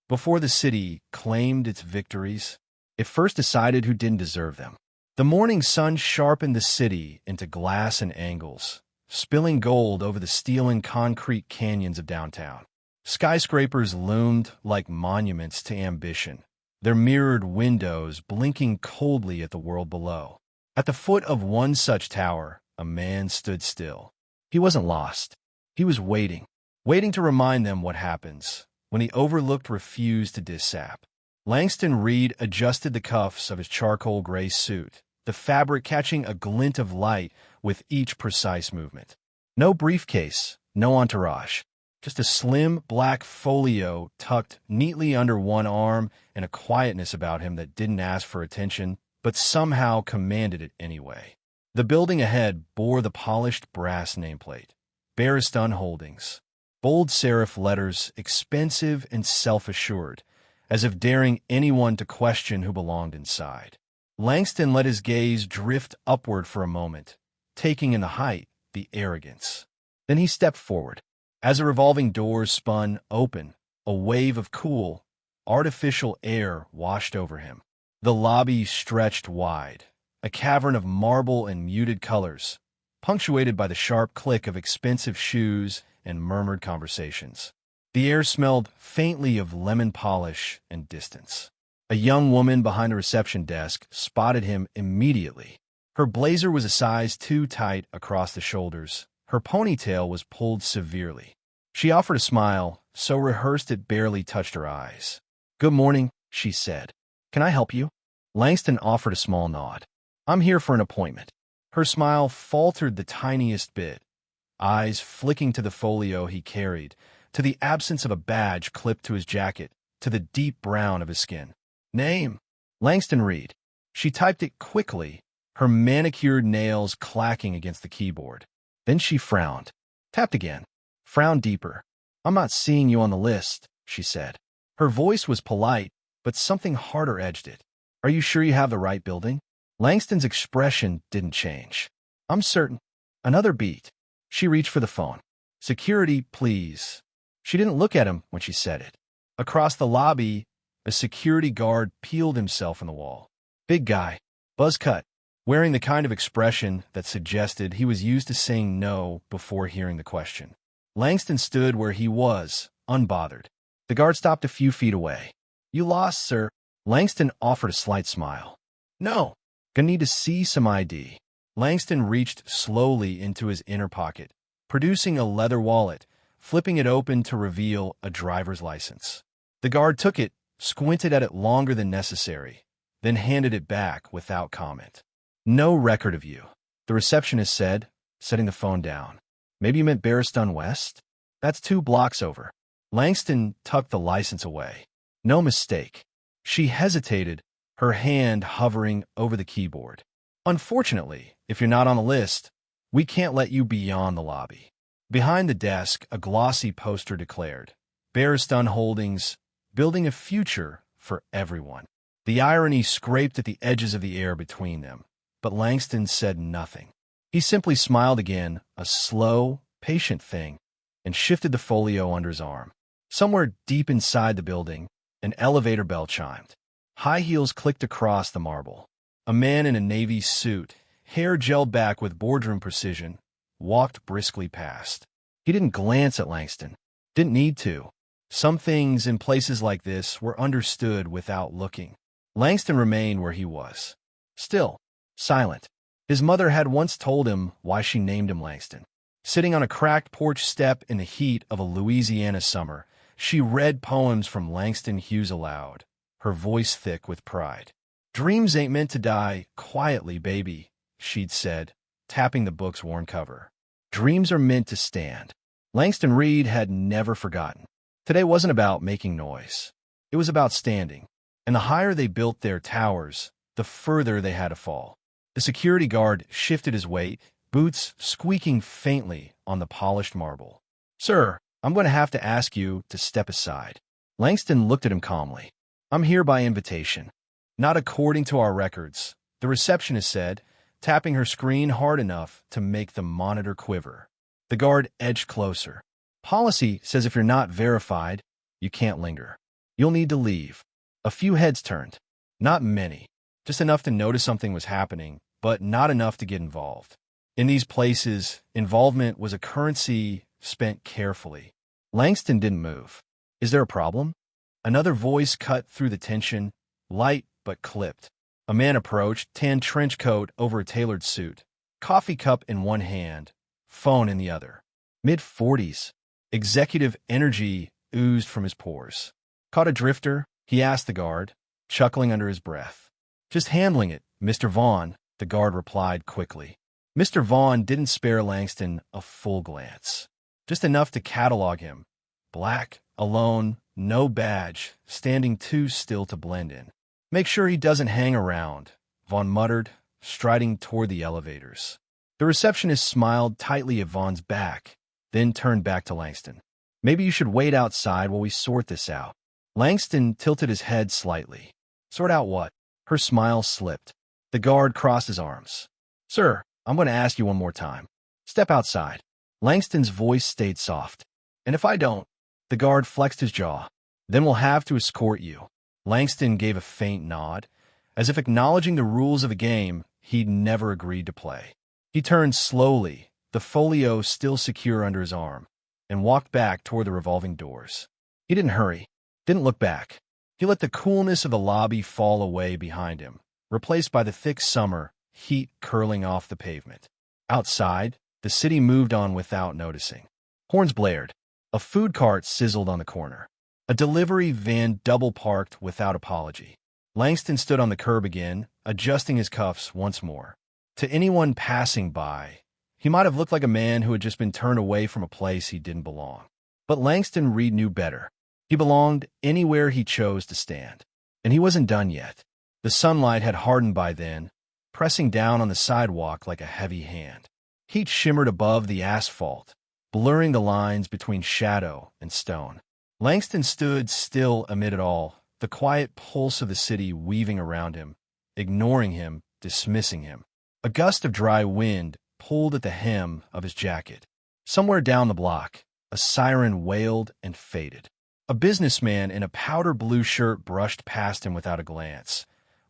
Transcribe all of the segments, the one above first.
Before the city claimed its victories, it first decided who didn't deserve them. The morning sun sharpened the city into glass and angles, spilling gold over the steel and concrete canyons of downtown. Skyscrapers loomed like monuments to ambition, their mirrored windows blinking coldly at the world below. At the foot of one such tower, a man stood still. He wasn't lost. He was waiting to remind them what happens when the overlooked refused to disapp. Langston Reed adjusted the cuffs of his charcoal gray suit, the fabric catching a glint of light with each precise movement. No briefcase, no entourage, just a slim black folio tucked neatly under one arm and a quietness about him that didn't ask for attention, but somehow commanded it anyway. The building ahead bore the polished brass nameplate, Barristan Holdings, bold serif letters, expensive and self-assured, as if daring anyone to question who belonged inside. Langston let his gaze drift upward for a moment, taking in the height, the arrogance. Then he stepped forward. As the revolving doors spun open, a wave of cool, artificial air washed over him. The lobby stretched wide, a cavern of marble and muted colors, punctuated by the sharp click of expensive shoes and murmured conversations. The air smelled faintly of lemon polish and distance. A young woman behind the reception desk spotted him immediately. Her blazer was a size too tight across the shoulders. Her ponytail was pulled severely. She offered a smile, so rehearsed it barely touched her eyes. "Good morning," she said. "Can I help you?" Langston offered a small nod. "I'm here for an appointment." Her smile faltered the tiniest bit, eyes flicking to the folio he carried, to the absence of a badge clipped to his jacket, to the deep brown of his skin. "Name?" "Langston Reed." She typed it quickly, her manicured nails clacking against the keyboard. Then she frowned, tapped again, frowned deeper. "I'm not seeing you on the list," she said. Her voice was polite, but something harder edged it. "Are you sure you have the right building?" Langston's expression didn't change. "I'm certain." Another beat. She reached for the phone. "Security, please." She didn't look at him when she said it. Across the lobby, a security guard peeled himself on the wall. Big guy, buzz cut, wearing the kind of expression that suggested he was used to saying no before hearing the question. Langston stood where he was, unbothered. The guard stopped a few feet away. "You lost, sir." Langston offered a slight smile. "No, gonna need to see some ID." Langston reached slowly into his inner pocket, producing a leather wallet, flipping it open to reveal a driver's license. The guard took it, squinted at it longer than necessary, then handed it back without comment. "No record of you," the receptionist said, setting the phone down. "Maybe you meant Barristan West? That's 2 blocks over." Langston tucked the license away. "No mistake." She hesitated, her hand hovering over the keyboard. "Unfortunately, if you're not on the list, we can't let you beyond the lobby." Behind the desk, a glossy poster declared, "Barristan Holdings, building a future for everyone." The irony scraped at the edges of the air between them, but Langston said nothing. He simply smiled again, a slow, patient thing, and shifted the folio under his arm. Somewhere deep inside the building, an elevator bell chimed. High heels clicked across the marble. A man in a navy suit, hair gelled back with boardroom precision, walked briskly past. He didn't glance at Langston. Didn't need to. Some things in places like this were understood without looking. Langston remained where he was. Still, silent. His mother had once told him why she named him Langston. Sitting on a cracked porch step in the heat of a Louisiana summer, she read poems from Langston Hughes aloud, her voice thick with pride. "Dreams ain't meant to die quietly, baby," she'd said, tapping the book's worn cover. "Dreams are meant to stand." Langston Reed had never forgotten. Today wasn't about making noise. It was about standing. And the higher they built their towers, the further they had to fall. The security guard shifted his weight, boots squeaking faintly on the polished marble. "Sir, I'm going to have to ask you to step aside." Langston looked at him calmly. "I'm here by invitation." "Not according to our records," the receptionist said, tapping her screen hard enough to make the monitor quiver. The guard edged closer. "Policy says if you're not verified, you can't linger." You'll need to leave. A few heads turned. Not many. Just enough to notice something was happening, but not enough to get involved. In these places, involvement was a currency spent carefully. Langston didn't move. Is there a problem? Another voice cut through the tension, light but clipped. A man approached, tan trench coat over a tailored suit, coffee cup in one hand, phone in the other. Mid-40s. Executive energy oozed from his pores. Caught a drifter? He asked the guard, chuckling under his breath. Just handling it, Mr. Vaughn, the guard replied quickly. Mr. Vaughn didn't spare Langston a full glance. Just enough to catalog him. Black, alone, no badge, standing too still to blend in. Make sure he doesn't hang around, Vaughn muttered, striding toward the elevators. The receptionist smiled tightly at Vaughn's back, then turned back to Langston. Maybe you should wait outside while we sort this out. Langston tilted his head slightly. Sort out what? Her smile slipped. The guard crossed his arms. Sir, I'm going to ask you one more time. Step outside. Langston's voice stayed soft. And if I don't? The guard flexed his jaw. Then we'll have to escort you. Langston gave a faint nod, as if acknowledging the rules of a game he'd never agreed to play. He turned slowly, the folio still secure under his arm, and walked back toward the revolving doors. He didn't hurry, didn't look back. He let the coolness of the lobby fall away behind him, replaced by the thick summer heat curling off the pavement. Outside, the city moved on without noticing. Horns blared. A food cart sizzled on the corner. A delivery van double-parked without apology. Langston stood on the curb again, adjusting his cuffs once more. To anyone passing by, he might have looked like a man who had just been turned away from a place he didn't belong. But Langston Reed knew better. He belonged anywhere he chose to stand. And he wasn't done yet. The sunlight had hardened by then, pressing down on the sidewalk like a heavy hand. Heat shimmered above the asphalt, blurring the lines between shadow and stone. Langston stood still amid it all, the quiet pulse of the city weaving around him, ignoring him, dismissing him. A gust of dry wind pulled at the hem of his jacket. Somewhere down the block, a siren wailed and faded. A businessman in a powder blue shirt brushed past him without a glance,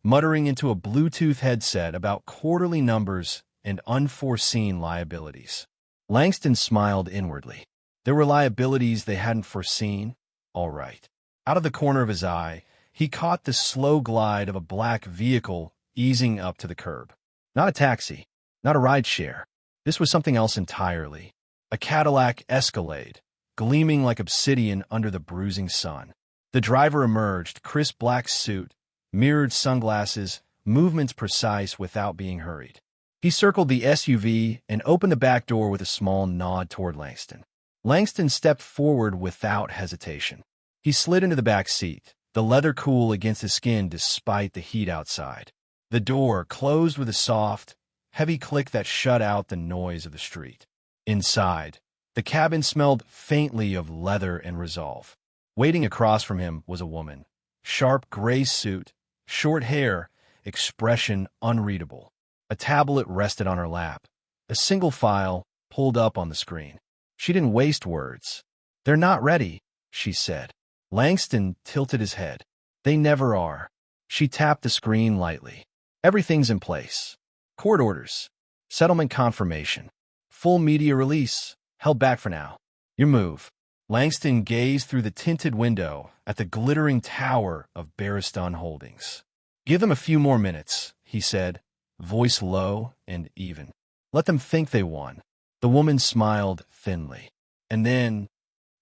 muttering into a Bluetooth headset about quarterly numbers and unforeseen liabilities. Langston smiled inwardly. There were liabilities they hadn't foreseen. All right. Out of the corner of his eye, he caught the slow glide of a black vehicle easing up to the curb. Not a taxi, not a rideshare. This was something else entirely. A Cadillac Escalade, gleaming like obsidian under the bruising sun. The driver emerged, crisp black suit, mirrored sunglasses, movements precise without being hurried. He circled the SUV and opened the back door with a small nod toward Langston. Langston stepped forward without hesitation. He slid into the back seat, the leather cool against his skin despite the heat outside. The door closed with a soft, heavy click that shut out the noise of the street. Inside, the cabin smelled faintly of leather and resolve. Waiting across from him was a woman. Sharp gray suit, short hair, expression unreadable. A tablet rested on her lap. A single file pulled up on the screen. She didn't waste words. They're not ready, she said. Langston tilted his head. They never are. She tapped the screen lightly. Everything's in place. Court orders. Settlement confirmation. Full media release. Held back for now. Your move. Langston gazed through the tinted window at the glittering tower of Barristan Holdings. Give them a few more minutes, he said, voice low and even. Let them think they won. The woman smiled thinly. And then,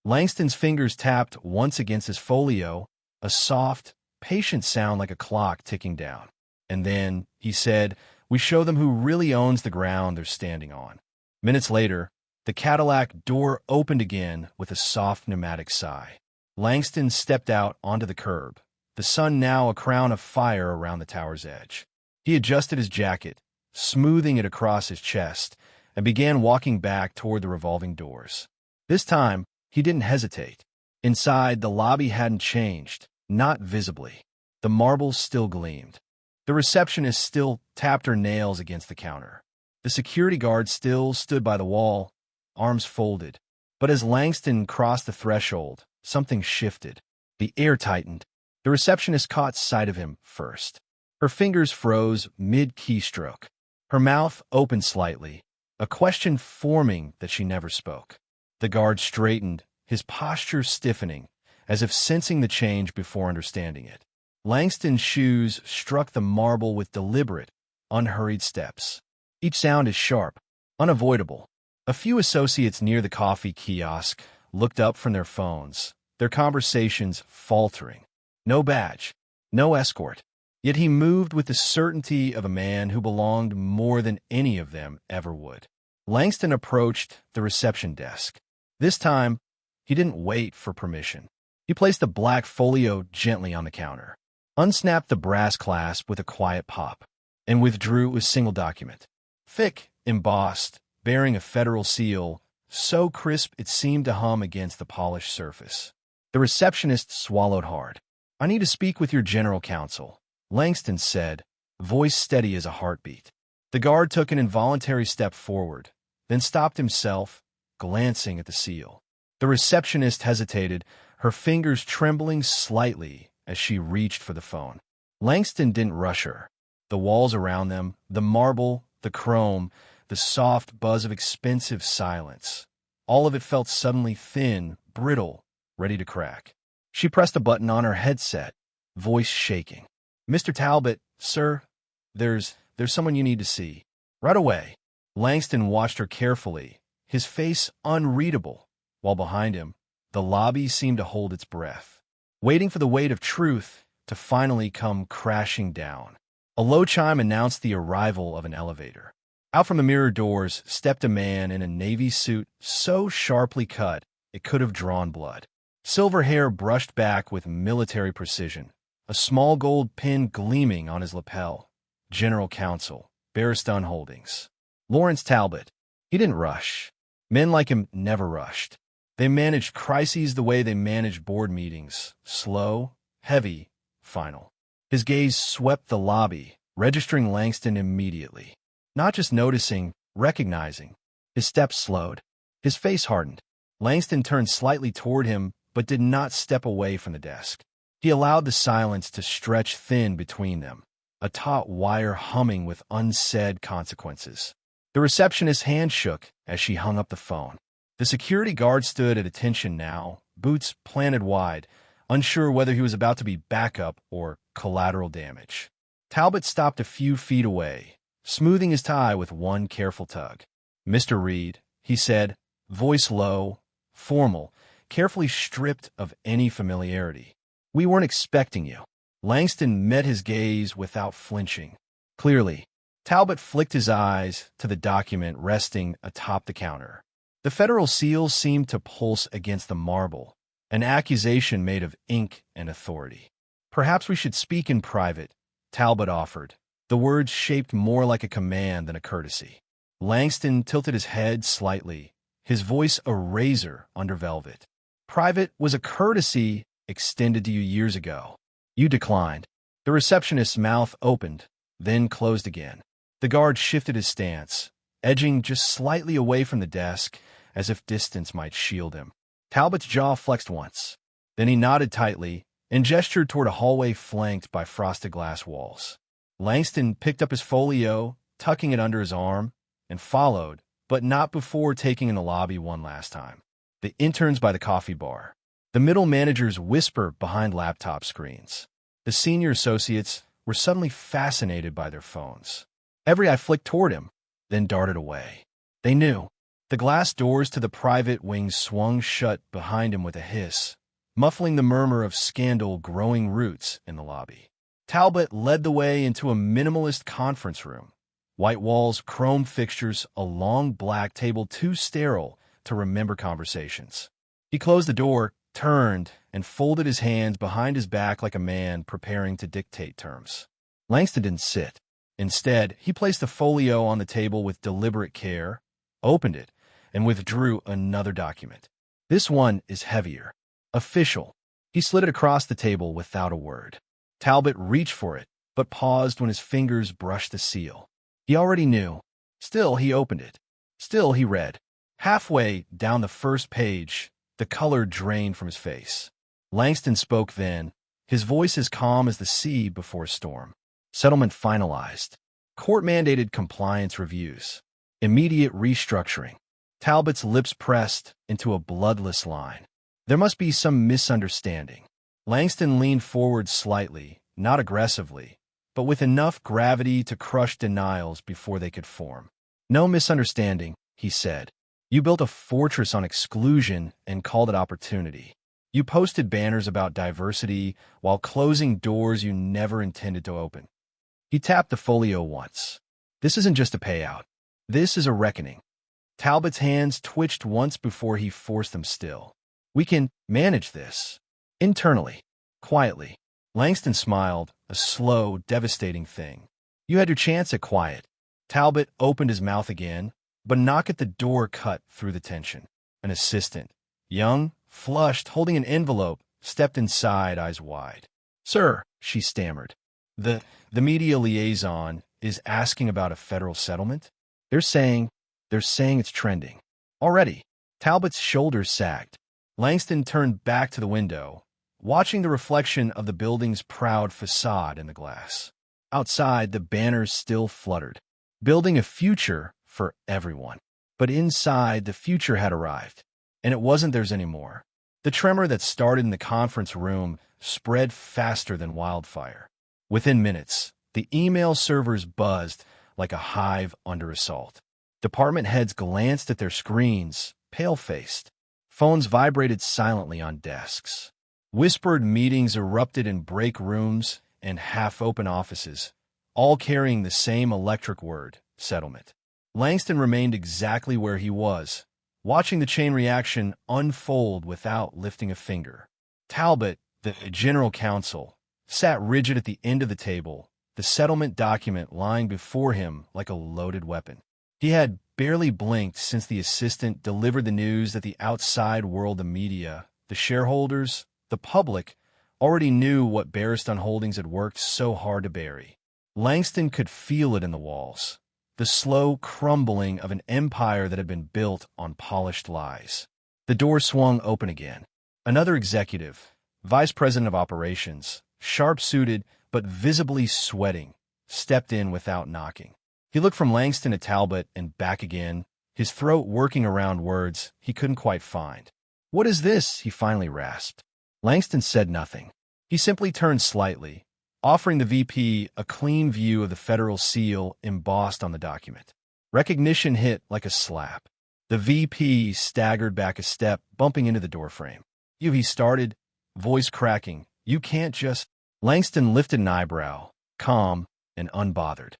Langston's fingers tapped once against his folio, a soft, patient sound like a clock ticking down. And then, he said, we show them who really owns the ground they're standing on. Minutes later, the Cadillac door opened again with a soft pneumatic sigh. Langston stepped out onto the curb, the sun now a crown of fire around the tower's edge. He adjusted his jacket, smoothing it across his chest, and began walking back toward the revolving doors. This time, he didn't hesitate. Inside, the lobby hadn't changed, not visibly. The marbles still gleamed. The receptionist still tapped her nails against the counter. The security guard still stood by the wall, arms folded. But as Langston crossed the threshold, something shifted. The air tightened. The receptionist caught sight of him first. Her fingers froze mid-keystroke. Her mouth opened slightly, a question forming that she never spoke. The guard straightened, his posture stiffening, as if sensing the change before understanding it. Langston's shoes struck the marble with deliberate, unhurried steps. Each sound is sharp, unavoidable. A few associates near the coffee kiosk looked up from their phones, their conversations faltering. No badge, no escort. Yet he moved with the certainty of a man who belonged more than any of them ever would. Langston approached the reception desk. This time, he didn't wait for permission. He placed the black folio gently on the counter, unsnapped the brass clasp with a quiet pop, and withdrew a single document. Thick, embossed, bearing a federal seal, so crisp it seemed to hum against the polished surface. The receptionist swallowed hard. "I need to speak with your general counsel," Langston said, voice steady as a heartbeat. The guard took an involuntary step forward, then stopped himself, glancing at the seal. The receptionist hesitated, her fingers trembling slightly as she reached for the phone. Langston didn't rush her. The walls around them, the marble, the chrome, the soft buzz of expensive silence. All of it felt suddenly thin, brittle, ready to crack. She pressed a button on her headset, voice shaking. "Mr. Talbot, sir, there's someone you need to see. Right away." Langston watched her carefully, his face unreadable, while behind him, the lobby seemed to hold its breath, waiting for the weight of truth to finally come crashing down. A low chime announced the arrival of an elevator. Out from the mirror doors stepped a man in a navy suit so sharply cut it could have drawn blood. Silver hair brushed back with military precision, a small gold pin gleaming on his lapel. General Counsel, Barristan Holdings. Lawrence Talbot. He didn't rush. Men like him never rushed. They managed crises the way they managed board meetings, slow, heavy, final. His gaze swept the lobby, registering Langston immediately. Not just noticing, recognizing. His steps slowed. His face hardened. Langston turned slightly toward him, but did not step away from the desk. He allowed the silence to stretch thin between them, a taut wire humming with unsaid consequences. The receptionist's hand shook as she hung up the phone. The security guard stood at attention now, boots planted wide, unsure whether he was about to be backup or collateral damage. Talbot stopped a few feet away, smoothing his tie with one careful tug. "Mr. Reed," he said, voice low, formal, carefully stripped of any familiarity. "We weren't expecting you." Langston met his gaze without flinching. Clearly, Talbot flicked his eyes to the document resting atop the counter. The federal seal seemed to pulse against the marble, an accusation made of ink and authority. "Perhaps we should speak in private," Talbot offered, the words shaped more like a command than a courtesy. Langston tilted his head slightly, his voice a razor under velvet. "Private was a courtesy extended to you years ago. You declined." The receptionist's mouth opened, then closed again. The guard shifted his stance, edging just slightly away from the desk, as if distance might shield him. Talbot's jaw flexed once. Then he nodded tightly and gestured toward a hallway flanked by frosted glass walls. Langston picked up his folio, tucking it under his arm, and followed, but not before taking in the lobby one last time. The interns by the coffee bar. The middle managers whisper behind laptop screens. The senior associates were suddenly fascinated by their phones. Every eye flicked toward him, then darted away. They knew. The glass doors to the private wing swung shut behind him with a hiss, muffling the murmur of scandal growing roots in the lobby. Talbot led the way into a minimalist conference room. White walls, chrome fixtures, a long black table too sterile to remember conversations. He closed the door, turned, and folded his hands behind his back like a man preparing to dictate terms. Langston didn't sit. Instead, he placed the folio on the table with deliberate care, opened it, and withdrew another document. This one is heavier. Official. He slid it across the table without a word. Talbot reached for it, but paused when his fingers brushed the seal. He already knew. Still, he opened it. Still, he read. Halfway down the first page, the color drained from his face. Langston spoke then, his voice as calm as the sea before a storm. Settlement finalized. Court-mandated compliance reviews. Immediate restructuring. Talbot's lips pressed into a bloodless line. There must be some misunderstanding. Langston leaned forward slightly, not aggressively, but with enough gravity to crush denials before they could form. No misunderstanding, he said. You built a fortress on exclusion and called it opportunity. You posted banners about diversity while closing doors you never intended to open. He tapped the folio once. This isn't just a payout. This is a reckoning. Talbot's hands twitched once before he forced them still. We can manage this. Internally. Quietly. Langston smiled, a slow, devastating thing. You had your chance at quiet. Talbot opened his mouth again, but a knock at the door cut through the tension. An assistant, young, flushed, holding an envelope, stepped inside, eyes wide. Sir, she stammered. The media liaison is asking about a federal settlement? They're saying it's trending. Already. Talbot's shoulders sagged. Langston turned back to the window, watching the reflection of the building's proud facade in the glass. Outside, the banners still fluttered, building a future for everyone. But inside, the future had arrived, and it wasn't theirs anymore. The tremor that started in the conference room spread faster than wildfire. Within minutes, the email servers buzzed like a hive under assault. Department heads glanced at their screens, pale-faced. Phones vibrated silently on desks. Whispered meetings erupted in break rooms and half-open offices, all carrying the same electric word, settlement. Langston remained exactly where he was, watching the chain reaction unfold without lifting a finger. Talbot, the general counsel, sat rigid at the end of the table, the settlement document lying before him like a loaded weapon. He had barely blinked since the assistant delivered the news that the outside world, the media, the shareholders, the public, already knew what Barristan Holdings had worked so hard to bury. Langston could feel it in the walls, the slow crumbling of an empire that had been built on polished lies. The door swung open again. Another executive, vice president of operations, sharp-suited but visibly sweating, stepped in without knocking. He looked from Langston to Talbot and back again, his throat working around words he couldn't quite find. "What is this?" he finally rasped. Langston said nothing. He simply turned slightly, offering the VP a clean view of the federal seal embossed on the document. Recognition hit like a slap. The VP staggered back a step, bumping into the doorframe. He started, voice cracking. "You can't just—" Langston lifted an eyebrow, calm and unbothered.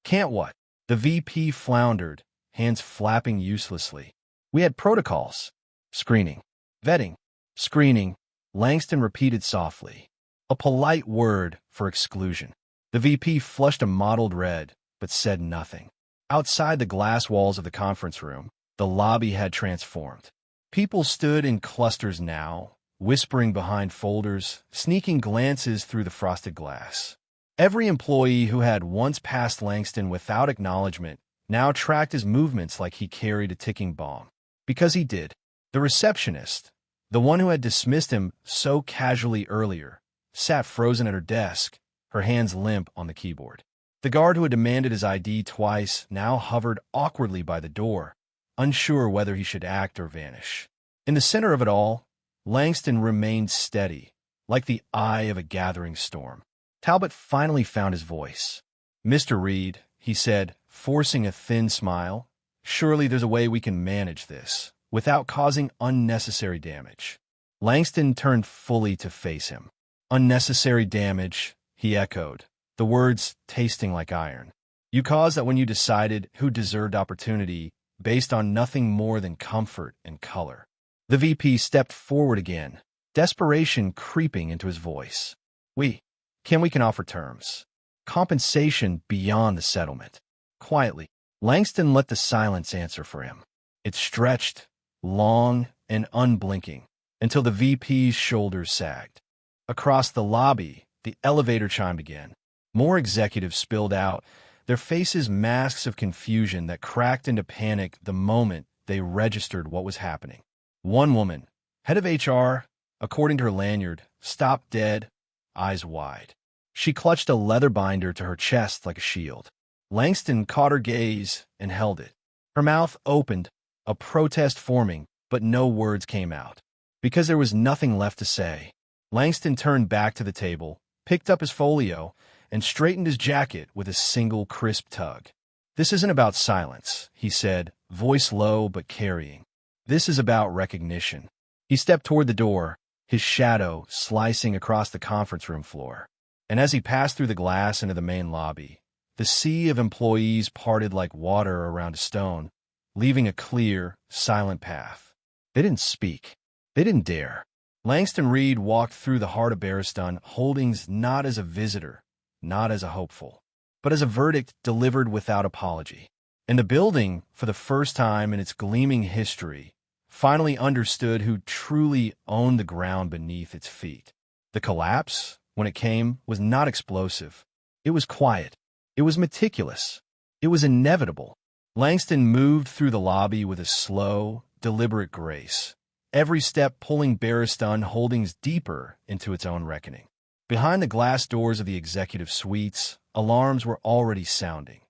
"Can't what?" The VP floundered, hands flapping uselessly. "We had protocols. Screening. Vetting. Screening," Langston repeated softly. A polite word for exclusion. The VP flushed a mottled red, but said nothing. Outside the glass walls of the conference room, the lobby had transformed. People stood in clusters now, whispering behind folders, sneaking glances through the frosted glass. Every employee who had once passed Langston without acknowledgement now tracked his movements like he carried a ticking bomb. Because he did. The receptionist, the one who had dismissed him so casually earlier, sat frozen at her desk, her hands limp on the keyboard. The guard who had demanded his ID twice now hovered awkwardly by the door, unsure whether he should act or vanish. In the center of it all, Langston remained steady, like the eye of a gathering storm. Talbot finally found his voice. "Mr. Reed," he said, forcing a thin smile, "surely there's a way we can manage this, without causing unnecessary damage." Langston turned fully to face him. "Unnecessary damage," he echoed, the words tasting like iron. "You caused that when you decided who deserved opportunity based on nothing more than comfort and color." The VP stepped forward again, desperation creeping into his voice. We can offer terms. Compensation beyond the settlement." Quietly, Langston let the silence answer for him. It stretched, long and unblinking, until the VP's shoulders sagged. Across the lobby, the elevator chimed again. More executives spilled out, their faces masks of confusion that cracked into panic the moment they registered what was happening. One woman, head of HR, according to her lanyard, stopped dead, eyes wide. She clutched a leather binder to her chest like a shield. Langston caught her gaze and held it. Her mouth opened, a protest forming, but no words came out. Because there was nothing left to say, Langston turned back to the table, picked up his folio, and straightened his jacket with a single crisp tug. "This isn't about silence," he said, voice low but carrying. "This is about recognition." He stepped toward the door, his shadow slicing across the conference room floor. And as he passed through the glass into the main lobby, the sea of employees parted like water around a stone, leaving a clear, silent path. They didn't speak. They didn't dare. Langston Reed walked through the heart of Barristan Holdings not as a visitor, not as a hopeful, but as a verdict delivered without apology. And the building, for the first time in its gleaming history, finally understood who truly owned the ground beneath its feet. The collapse, when it came, was not explosive. It was quiet. It was meticulous. It was inevitable. Langston moved through the lobby with a slow, deliberate grace, every step pulling Barristan Holdings deeper into its own reckoning. Behind the glass doors of the executive suites, alarms were already sounding.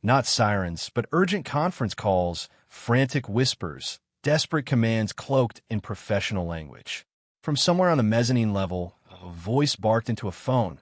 Not sirens, but urgent conference calls, frantic whispers, desperate commands cloaked in professional language. From somewhere on the mezzanine level, a voice barked into a phone.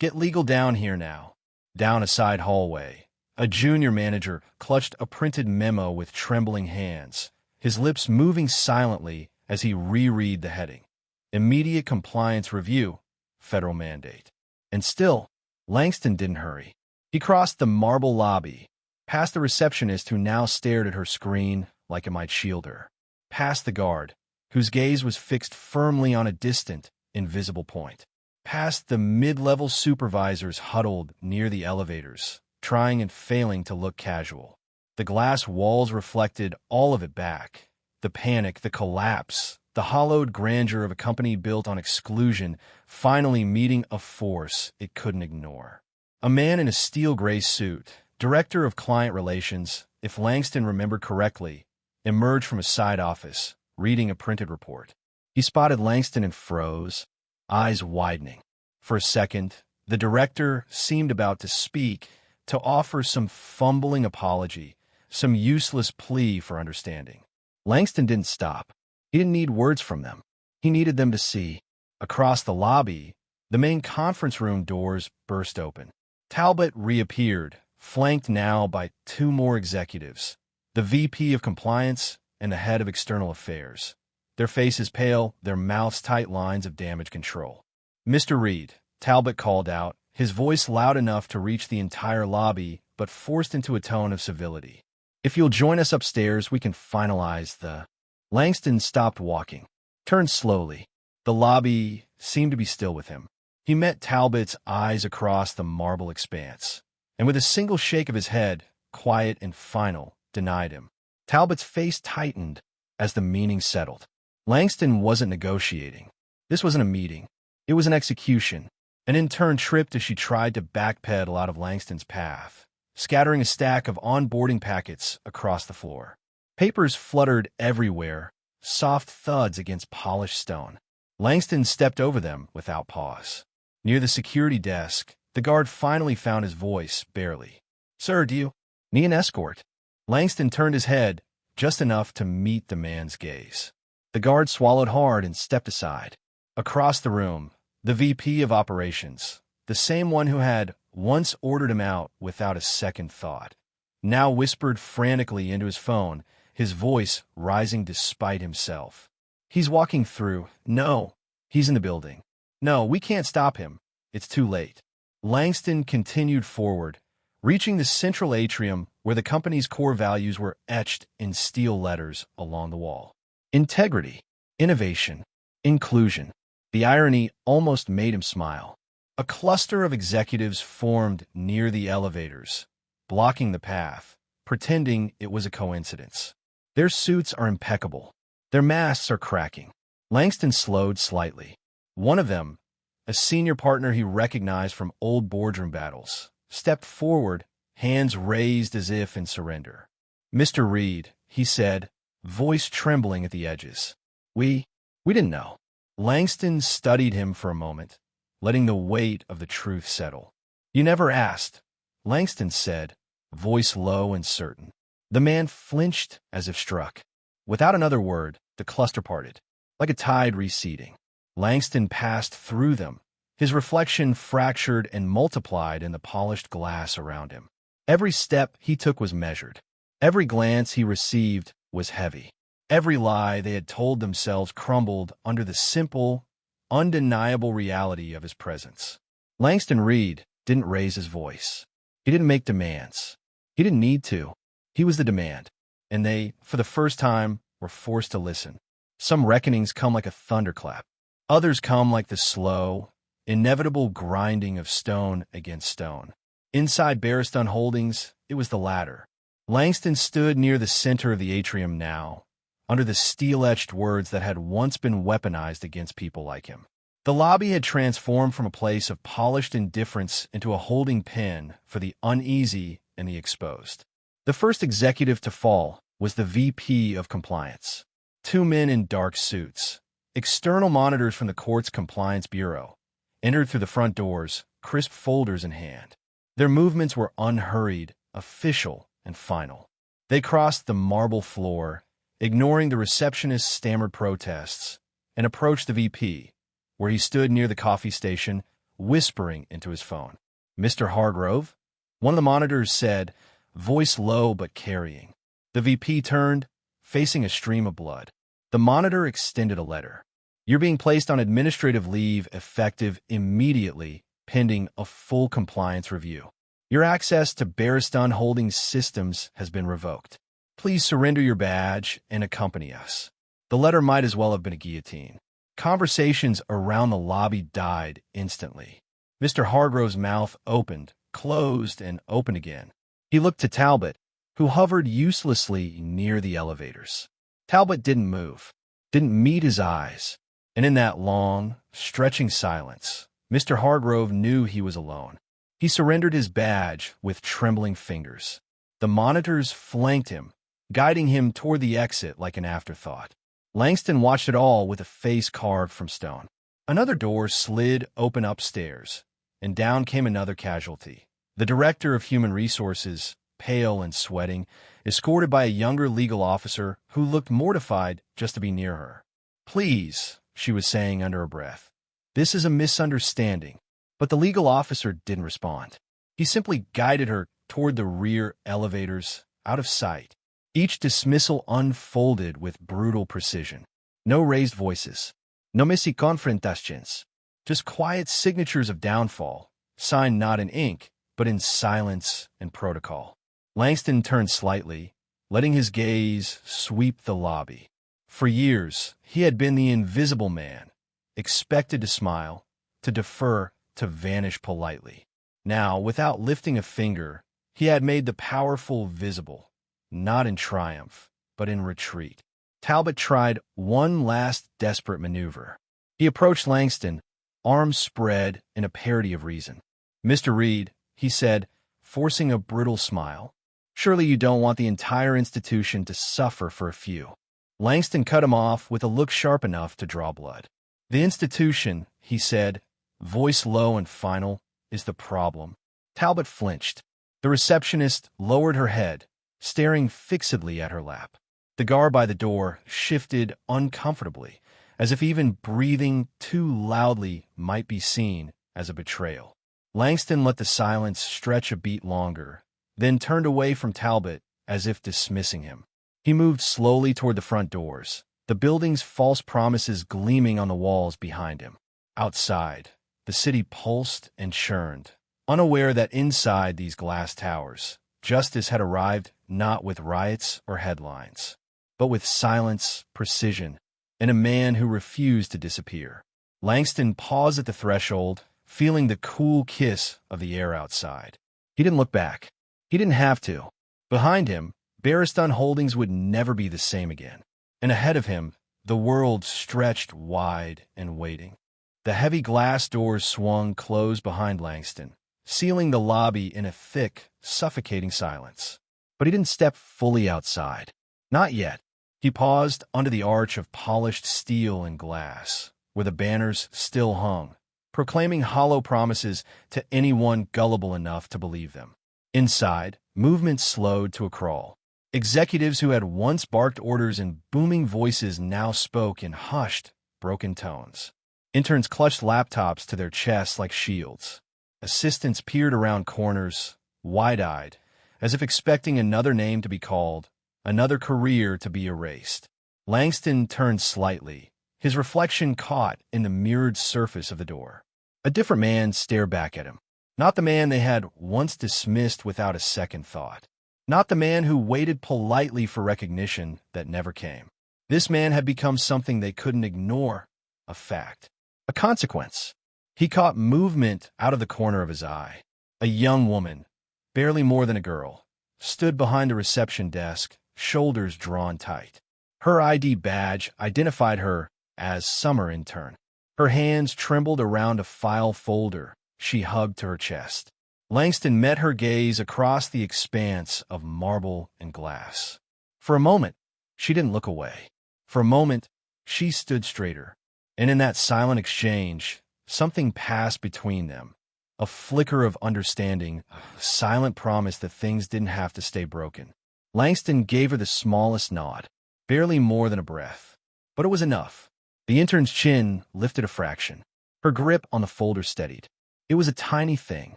"Get legal down here now." Down a side hallway, a junior manager clutched a printed memo with trembling hands, his lips moving silently as he reread the heading. "Immediate compliance review, federal mandate." And still, Langston didn't hurry. He crossed the marble lobby, past the receptionist who now stared at her screen like it might shield her, past the guard, whose gaze was fixed firmly on a distant, invisible point, past the mid-level supervisors huddled near the elevators, trying and failing to look casual. The glass walls reflected all of it back. The panic, the collapse, the hollowed grandeur of a company built on exclusion, finally meeting a force it couldn't ignore. A man in a steel-gray suit, director of client relations, if Langston remembered correctly, emerged from a side office, reading a printed report. He spotted Langston and froze, eyes widening. For a second, the director seemed about to speak, to offer some fumbling apology, some useless plea for understanding. Langston didn't stop. He didn't need words from them. He needed them to see. Across the lobby, the main conference room doors burst open. Talbot reappeared, flanked now by two more executives, the VP of Compliance and the head of External Affairs. Their faces pale, their mouths tight lines of damage control. "Mr. Reed," Talbot called out, his voice loud enough to reach the entire lobby, but forced into a tone of civility. "If you'll join us upstairs, we can finalize the—" Langston stopped walking, turned slowly. The lobby seemed to be still with him. He met Talbot's eyes across the marble expanse, and with a single shake of his head, quiet and final, denied him. Talbot's face tightened as the meaning settled. Langston wasn't negotiating. This wasn't a meeting. It was an execution. An intern tripped as she tried to backpedal out of Langston's path, scattering a stack of onboarding packets across the floor. Papers fluttered everywhere, soft thuds against polished stone. Langston stepped over them without pause. Near the security desk, the guard finally found his voice, barely. "Sir, do you need an escort?" Langston turned his head, just enough to meet the man's gaze. The guard swallowed hard and stepped aside. Across the room, the VP of Operations, the same one who had once ordered him out without a second thought, now whispered frantically into his phone, his voice rising despite himself. "He's walking through. No, he's in the building. No, we can't stop him. It's too late." Langston continued forward, reaching the central atrium where the company's core values were etched in steel letters along the wall. Integrity, innovation, inclusion. The irony almost made him smile. A cluster of executives formed near the elevators, blocking the path, pretending it was a coincidence. Their suits are impeccable. Their masks are cracking. Langston slowed slightly. One of them, a senior partner he recognized from old boardroom battles, stepped forward, hands raised as if in surrender. "Mr. Reed," he said, voice trembling at the edges. We didn't know." Langston studied him for a moment, letting the weight of the truth settle. "You never asked," Langston said, voice low and certain. The man flinched as if struck. Without another word, the cluster parted, like a tide receding. Langston passed through them, his reflection fractured and multiplied in the polished glass around him. Every step he took was measured. Every glance he received was heavy. Every lie they had told themselves crumbled under the simple, undeniable reality of his presence. Langston Reed didn't raise his voice. He didn't make demands. He didn't need to. He was the demand. And they, for the first time, were forced to listen. Some reckonings come like a thunderclap. Others come like the slow, inevitable grinding of stone against stone. Inside Barristan Holdings, it was the latter. Langston stood near the center of the atrium now, under the steel-etched words that had once been weaponized against people like him. The lobby had transformed from a place of polished indifference into a holding pen for the uneasy and the exposed. The first executive to fall was the VP of Compliance. Two men in dark suits, external monitors from the court's Compliance Bureau, entered through the front doors, crisp folders in hand. Their movements were unhurried, official, and final. They crossed the marble floor, ignoring the receptionist's stammered protests, and approached the VP, where he stood near the coffee station, whispering into his phone. "Mr. Hargrove?" One of the monitors said, voice low but carrying. The VP turned, facing a stream of blood. The monitor extended a letter. "You're being placed on administrative leave effective immediately, pending a full compliance review. Your access to Barristan Holdings systems has been revoked. Please surrender your badge and accompany us." The letter might as well have been a guillotine. Conversations around the lobby died instantly. Mr. Hargrove's mouth opened, closed, and opened again. He looked to Talbot, who hovered uselessly near the elevators. Talbot didn't move, didn't meet his eyes, and in that long, stretching silence, Mr. Hargrove knew he was alone. He surrendered his badge with trembling fingers. The monitors flanked him, guiding him toward the exit like an afterthought. Langston watched it all with a face carved from stone. Another door slid open upstairs, and down came another casualty. The director of Human Resources, pale and sweating, escorted by a younger legal officer who looked mortified just to be near her. "Please," she was saying under her breath, "this is a misunderstanding." But the legal officer didn't respond. He simply guided her toward the rear elevators, out of sight. Each dismissal unfolded with brutal precision. No raised voices. No messy confrontations. Just quiet signatures of downfall, signed not in ink, but in silence and protocol. Langston turned slightly, letting his gaze sweep the lobby. For years, he had been the invisible man, expected to smile, to defer, to vanish politely. Now, without lifting a finger, he had made the powerful visible, not in triumph, but in retreat. Talbot tried one last desperate maneuver. He approached Langston, arms spread in a parody of reason. "Mr. Reed," he said, forcing a brittle smile, "surely you don't want the entire institution to suffer for a few." Langston cut him off with a look sharp enough to draw blood. "The institution," he said, voice low and final, "is the problem." Talbot flinched. The receptionist lowered her head, staring fixedly at her lap. The guard by the door shifted uncomfortably, as if even breathing too loudly might be seen as a betrayal. Langston let the silence stretch a beat longer, then turned away from Talbot as if dismissing him. He moved slowly toward the front doors, the building's false promises gleaming on the walls behind him. Outside, the city pulsed and churned, unaware that inside these glass towers, justice had arrived not with riots or headlines, but with silence, precision, and a man who refused to disappear. Langston paused at the threshold, feeling the cool kiss of the air outside. He didn't look back. He didn't have to. Behind him, Barristan Holdings would never be the same again. And ahead of him, the world stretched wide and waiting. The heavy glass doors swung closed behind Langston, sealing the lobby in a thick, suffocating silence. But he didn't step fully outside. Not yet. He paused under the arch of polished steel and glass, where the banners still hung, proclaiming hollow promises to anyone gullible enough to believe them. Inside, movement slowed to a crawl. Executives who had once barked orders in booming voices now spoke in hushed, broken tones. Interns clutched laptops to their chests like shields. Assistants peered around corners, wide-eyed, as if expecting another name to be called, another career to be erased. Langston turned slightly, his reflection caught in the mirrored surface of the door. A different man stared back at him. Not the man they had once dismissed without a second thought. Not the man who waited politely for recognition that never came. This man had become something they couldn't ignore, a fact, a consequence. He caught movement out of the corner of his eye. A young woman, barely more than a girl, stood behind the reception desk, shoulders drawn tight. Her ID badge identified her as summer intern. Her hands trembled around a file folder she hugged to her chest. Langston met her gaze across the expanse of marble and glass. For a moment, she didn't look away. For a moment, she stood straighter. And in that silent exchange, something passed between them. A flicker of understanding, a silent promise that things didn't have to stay broken. Langston gave her the smallest nod, barely more than a breath. But it was enough. The intern's chin lifted a fraction. Her grip on the folder steadied. It was a tiny thing,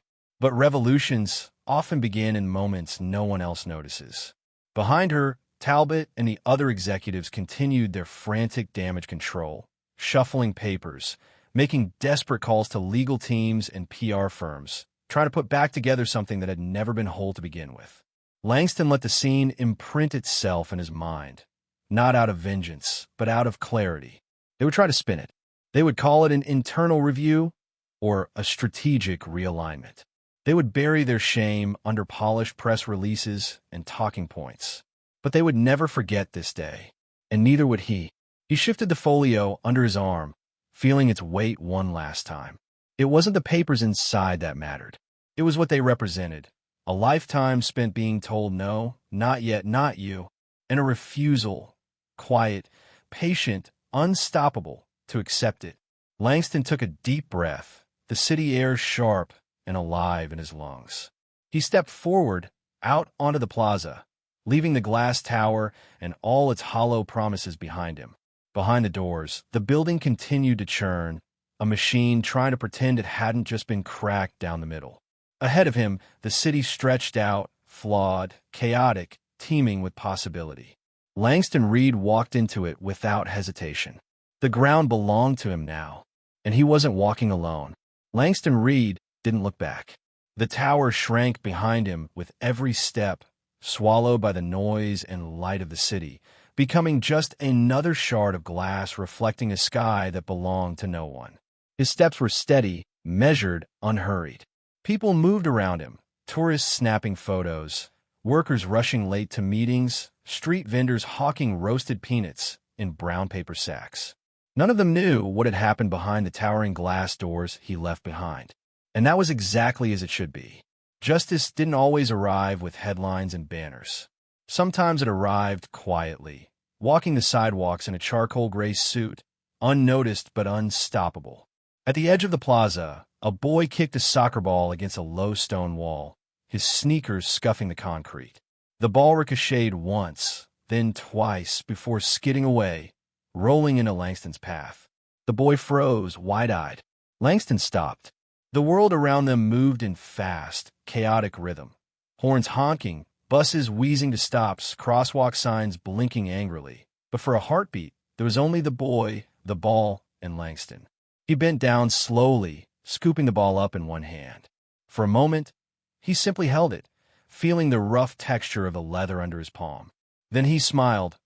but revolutions often begin in moments no one else notices. Behind her, Talbot and the other executives continued their frantic damage control, shuffling papers, making desperate calls to legal teams and PR firms, trying to put back together something that had never been whole to begin with. Langston let the scene imprint itself in his mind, not out of vengeance, but out of clarity. They would try to spin it. They would call it an internal review or a strategic realignment. They would bury their shame under polished press releases and talking points. But they would never forget this day, and neither would he. He shifted the folio under his arm, feeling its weight one last time. It wasn't the papers inside that mattered. It was what they represented. A lifetime spent being told no, not yet, not you, and a refusal, quiet, patient, unstoppable, to accept it. Langston took a deep breath, the city air sharp and alive in his lungs. He stepped forward, out onto the plaza, leaving the glass tower and all its hollow promises behind him. Behind the doors, the building continued to churn, a machine trying to pretend it hadn't just been cracked down the middle. Ahead of him, the city stretched out, flawed, chaotic, teeming with possibility. Langston Reed walked into it without hesitation. The ground belonged to him now, and he wasn't walking alone. Langston Reed didn't look back. The tower shrank behind him with every step, swallowed by the noise and light of the city, becoming just another shard of glass reflecting a sky that belonged to no one. His steps were steady, measured, unhurried. People moved around him, tourists snapping photos, workers rushing late to meetings, street vendors hawking roasted peanuts in brown paper sacks. None of them knew what had happened behind the towering glass doors he left behind. And that was exactly as it should be. Justice didn't always arrive with headlines and banners. Sometimes it arrived quietly, walking the sidewalks in a charcoal gray suit, unnoticed but unstoppable. At the edge of the plaza, a boy kicked a soccer ball against a low stone wall, his sneakers scuffing the concrete. The ball ricocheted once, then twice before skidding away, rolling into Langston's path. The boy froze, wide-eyed. Langston stopped. The world around them moved in fast, chaotic rhythm. Horns honking, buses wheezing to stops, crosswalk signs blinking angrily. But for a heartbeat, there was only the boy, the ball, and Langston. He bent down slowly, scooping the ball up in one hand. For a moment, he simply held it, feeling the rough texture of the leather under his palm. Then he smiled,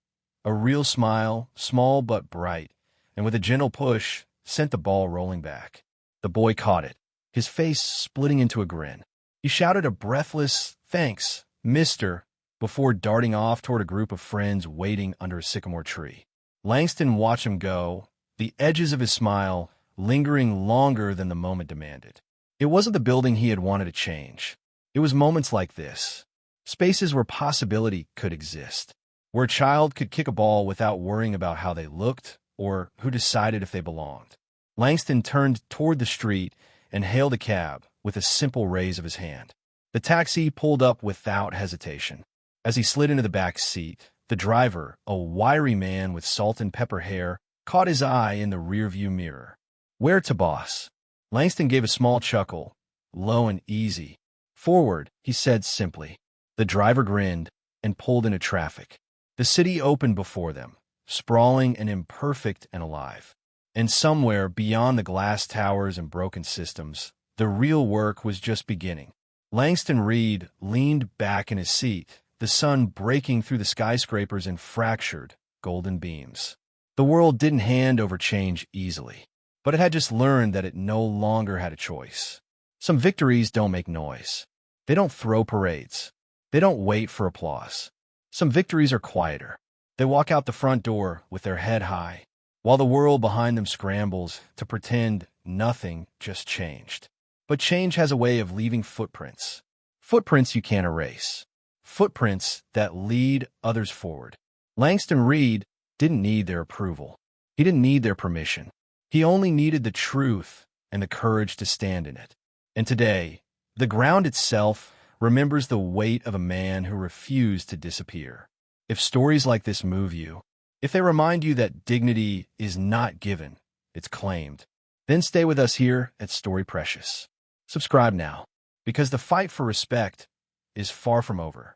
a real smile, small but bright, and with a gentle push, sent the ball rolling back. The boy caught it, his face splitting into a grin. He shouted a breathless, "Thanks, mister," before darting off toward a group of friends waiting under a sycamore tree. Langston watched him go, the edges of his smile lingering longer than the moment demanded. It wasn't the building he had wanted to change. It was moments like this, spaces where possibility could exist, where a child could kick a ball without worrying about how they looked or who decided if they belonged. Langston turned toward the street and hailed a cab with a simple raise of his hand. The taxi pulled up without hesitation. As he slid into the back seat, the driver, a wiry man with salt and pepper hair, caught his eye in the rearview mirror. "Where to, boss?" Langston gave a small chuckle, low and easy. "Forward," he said simply. The driver grinned and pulled into traffic. The city opened before them, sprawling and imperfect and alive. And somewhere beyond the glass towers and broken systems, the real work was just beginning. Langston Reed leaned back in his seat, the sun breaking through the skyscrapers in fractured, golden beams. The world didn't hand over change easily, but it had just learned that it no longer had a choice. Some victories don't make noise. They don't throw parades. They don't wait for applause. Some victories are quieter. They walk out the front door with their head high, while the world behind them scrambles to pretend nothing just changed. But change has a way of leaving footprints. Footprints you can't erase. Footprints that lead others forward. Langston Reed didn't need their approval. He didn't need their permission. He only needed the truth and the courage to stand in it. And today, the ground itself remembers the weight of a man who refused to disappear. If stories like this move you, if they remind you that dignity is not given, it's claimed, then stay with us here at Story Precious. Subscribe now, because the fight for respect is far from over.